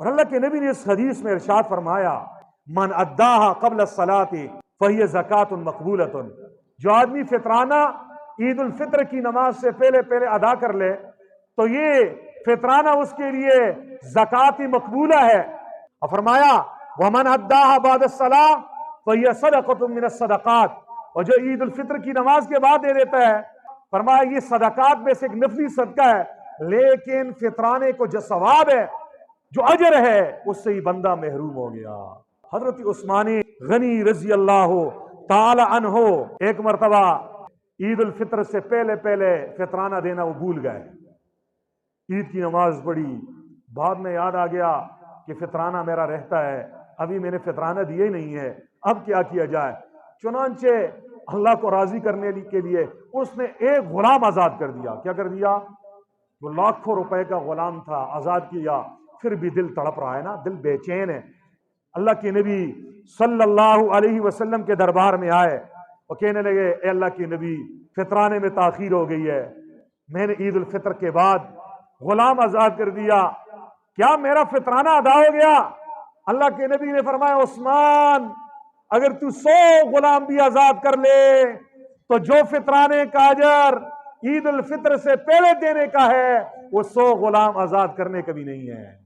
और अल्लाह के नबी ने इस हदीस में इरशाद फरमाया, मन अद्दाहा क़ब्ल सलाती फ़हिय ज़कातुन मक़बूलतुन, जो आदमी फितराना ईद उल फित्र की नमाज से पहले पहले अदा कर ले तो ये फितराना उसके लिए ज़कात मकबूला है। और फरमाया वमन अद्दाहा बाद सलाह फ़हिय सदक़तुन मिनस सदक़ात, और जो ईद उल फित्र की नमाज के बाद दे देता है, फरमाया ये सदकात में से एक नफली सदका है, लेकिन फितराने को जो सवाब है, जो अजर है, उससे ही बंदा महरूम हो गया। हजरत उस्मान गनी रजी अल्लाह ताला अन्हो एक मरतबा ईद उल फित्र से पहले पहले फितराना देना वो भूल गए। ईद की नमाज पढ़ी, बाद में याद आ गया कि फितराना मेरा रहता है, अभी मैंने फितराना दिया ही नहीं है, अब क्या किया जाए। चुनांचे अल्लाह को राजी करने के लिए उसने एक गुलाम आजाद कर दिया। क्या कर दिया? वो लाखों रुपए का गुलाम था, आजाद किया। फिर भी दिल तड़प रहा है ना, दिल बेचैन है। अल्लाह के नबी सल्लल्लाहु अलैहि वसल्लम के दरबार में आए और कहने लगे, ए अल्लाह के नबी, फितराने में ताखीर हो गई है, मैंने ईद उल फित्र के बाद गुलाम आजाद कर दिया, क्या मेरा फितराना अदा हो गया? अल्लाह के नबी ने फरमाया, उस्मान, अगर तू 100 गुलाम भी आजाद कर ले तो जो फितराने का अजर ईद उल फित्र से पहले देने का है, वो 100 गुलाम आजाद करने का भी नहीं है।